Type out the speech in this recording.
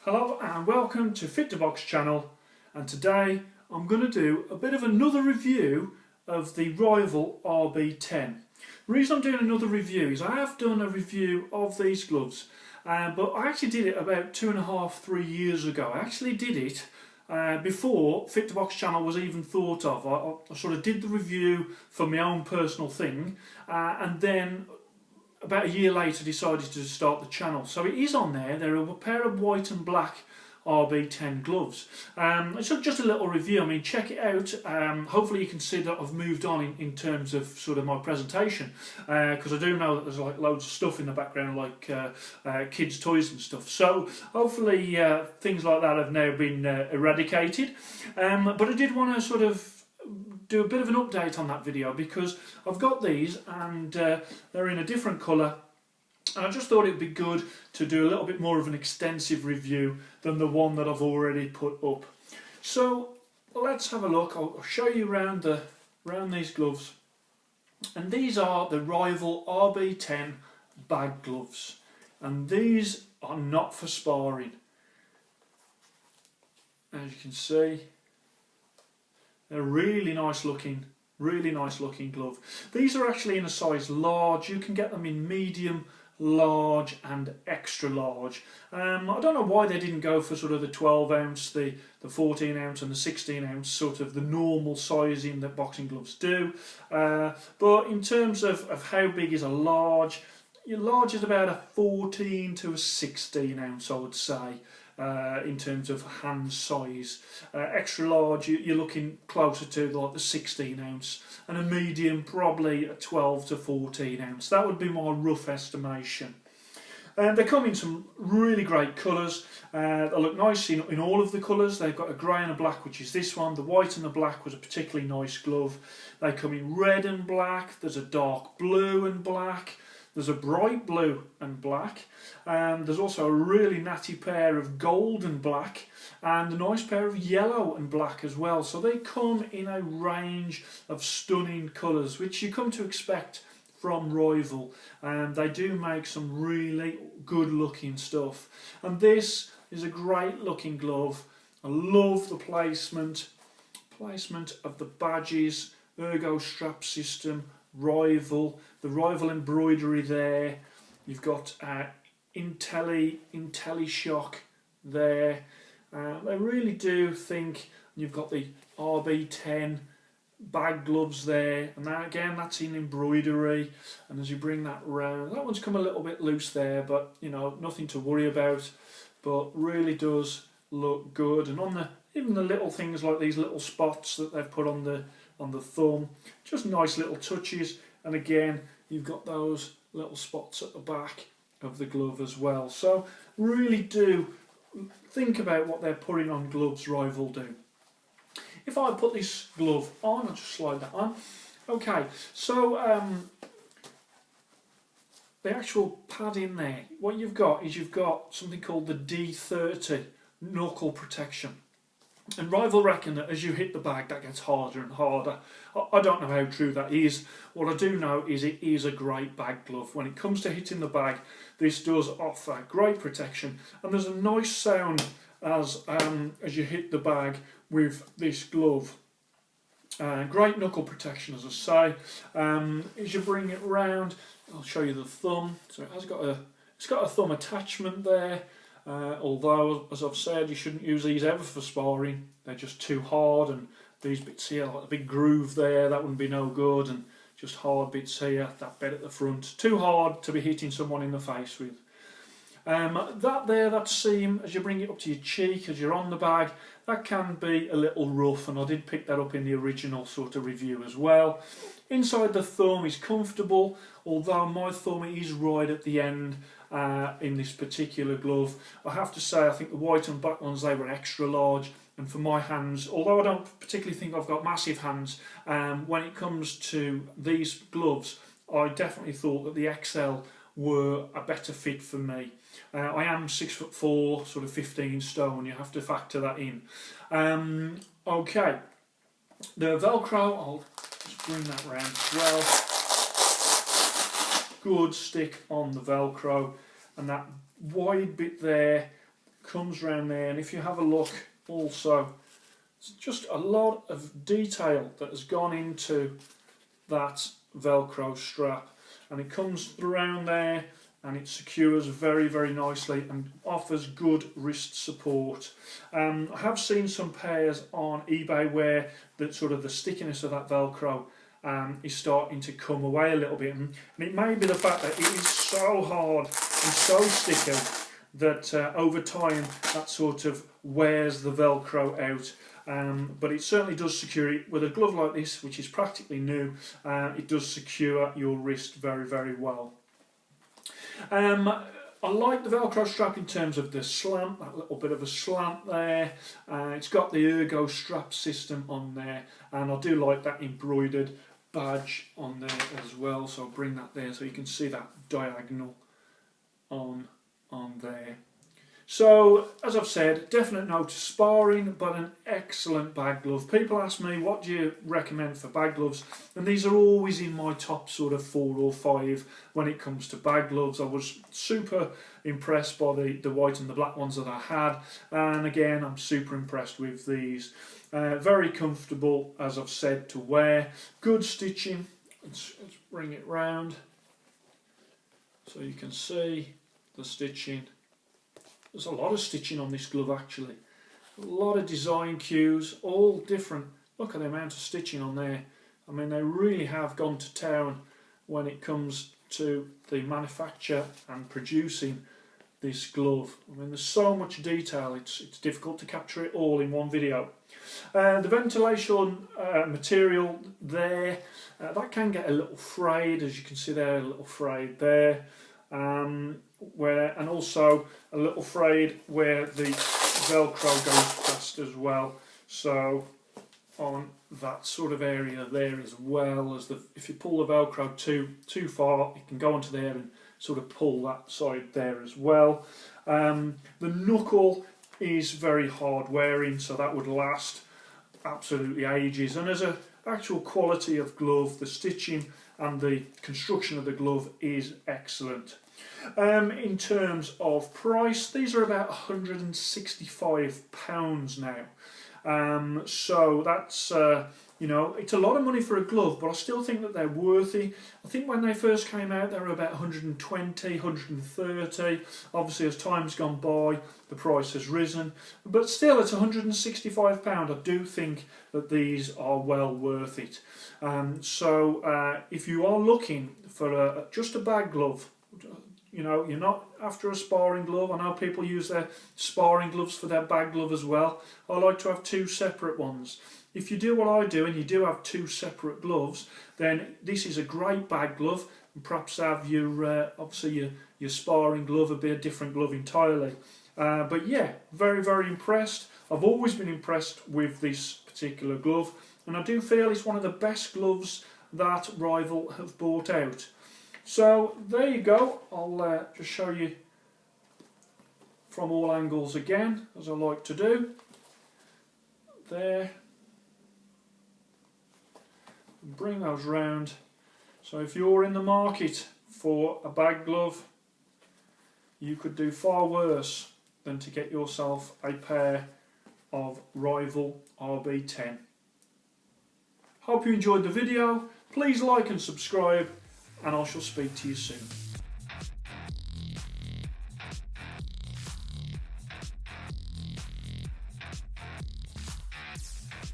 Hello and welcome to Fit to Box channel, and today I'm going to do a bit of another review of the rival RB10. The reason I'm doing another review is I have done a review of these gloves, but I actually did it about 2.5–3 years ago. I actually did it before Fit to Box channel was even thought of. I sort of did the review for my own personal thing, and then about a year later decided to start the channel. So it is on there. They're a pair of white and black RB10 gloves. It's just a little review. I mean, check it out. Hopefully you can see that I've moved on in terms of sort of my presentation, because I do know that there's like loads of stuff in the background, like kids' toys and stuff. So hopefully things like that have now been eradicated. But I did want to sort of do a bit of an update on that video, because I've got these and they're in a different colour, and I just thought it would be good to do a little bit more of an extensive review than the one that I've already put up. So let's have a look. I'll show you around these gloves, and these are the rival RB10 bag gloves, and these are not for sparring. As you can see, they're really nice looking glove. These are actually in a size large. You can get them in medium, large and extra large. I don't know why they didn't go for sort of the 12 ounce, the 14 ounce and the 16 ounce, sort of the normal sizing that boxing gloves do. But in terms of how big is a large, your large is about a 14 to a 16 ounce, I would say. In terms of hand size. Extra large, you're looking closer to like the 16 ounce, and a medium probably a 12 to 14 ounce. That would be my rough estimation. They come in some really great colours. They look nice in all of the colours. They've got a grey and a black, which is this one. The white and the black was a particularly nice glove. They come in red and black. There's a dark blue and black. There's a bright blue and black. There's also a really natty pair of gold and black, and a nice pair of yellow and black as well. So they come in a range of stunning colours, which you come to expect from Rival. They do make some really good looking stuff. And this is a great looking glove. I love the placement of the badges, ergo strap system, Rival, the Rival embroidery there. You've got IntelliShock there. I really do think you've got the RB10 bag gloves there, and that, again, that's in embroidery. And as you bring that round, that one's come a little bit loose there, but you know, nothing to worry about. But really does look good. And on the even the little things like these little spots that they've put on the thumb, just nice little touches. And again, you've got those little spots at the back of the glove as well. So really do think about what they're putting on gloves, Rival do. If I put this glove on, I'll just slide that on. Okay, so the actual pad in there, what you've got is you've got something called the D30 knuckle protection. And Rival reckon that as you hit the bag, that gets harder and harder. I don't know how true that is. What I do know is it is a great bag glove. When it comes to hitting the bag, this does offer great protection. And there's a nice sound as you hit the bag with this glove. Great knuckle protection, as I say. As you bring it round, I'll show you the thumb. So it's got a thumb attachment there. Although, as I've said, you shouldn't use these ever for sparring. They're just too hard, and these bits here, like the big groove there, that wouldn't be no good, and just hard bits here, that bit at the front, too hard to be hitting someone in the face with. That seam, as you bring it up to your cheek, as you're on the bag, that can be a little rough, and I did pick that up in the original sort of review as well. Inside the thumb is comfortable, although my thumb is right at the end in this particular glove. I have to say, I think the white and black ones, they were extra large, and for my hands, although I don't particularly think I've got massive hands, when it comes to these gloves, I definitely thought that the XL were a better fit for me. I am 6'4", sort of 15 stone, you have to factor that in. Okay, the Velcro, I'll just bring that round as well. Good stick on the Velcro, and that wide bit there comes round there, and if you have a look also, it's just a lot of detail that has gone into that Velcro strap, and it comes around there and it secures very, very nicely and offers good wrist support. I have seen some pairs on eBay where the stickiness of that Velcro is starting to come away a little bit, and it may be the fact that it is so hard and so sticky that over time that sort of wears the Velcro out. But it certainly does secure it. With a glove like this, which is practically new, it does secure your wrist very, very well. I like the Velcro strap in terms of the slant, that little bit of a slant there. It's got the ergo strap system on there, and I do like that embroidered badge on there as well. So I'll bring that there so you can see that diagonal on there. So, as I've said, definite no to sparring, but an excellent bag glove. People ask me, what do you recommend for bag gloves? And these are always in my top sort of 4 or 5 when it comes to bag gloves. I was super impressed by the white and the black ones that I had. And again, I'm super impressed with these. Very comfortable, as I've said, to wear. Good stitching. Let's bring it round so you can see the stitching. There's a lot of stitching on this glove actually. A lot of design cues, all different. Look at the amount of stitching on there. I mean, they really have gone to town when it comes to the manufacture and producing this glove. I mean, there's so much detail, it's difficult to capture it all in one video. The ventilation material there, that can get a little frayed, as you can see there, a little frayed there. And also a little frayed where the Velcro goes past as well. So on that sort of area there, as well as if you pull the Velcro too far, it can go onto there and sort of pull that side there as well. The knuckle is very hard wearing, so that would last absolutely ages. And as a actual quality of glove, the stitching and the construction of the glove is excellent. In terms of price, these are about £165 now. So that's, it's a lot of money for a glove, but I still think that they're worthy. I think when they first came out, they were about 120, 130. Obviously, as time's gone by, the price has risen. But still, at £165, I do think that these are well worth it. So if you are looking for just a bag glove, you're not after a sparring glove. I know people use their sparring gloves for their bag glove as well. I like to have 2 separate ones. If you do what I do and you do have 2 separate gloves, then this is a great bag glove. And perhaps have your obviously your sparring glove, a bit of different glove entirely. But yeah, very, very impressed. I've always been impressed with this particular glove, and I do feel it's one of the best gloves that Rival have brought out. So there you go. I'll just show you from all angles again, as I like to do. There. Bring those round. So if you're in the market for a bag glove, you could do far worse than to get yourself a pair of Rival RB10. Hope you enjoyed the video. Please like and subscribe, and I shall speak to you soon.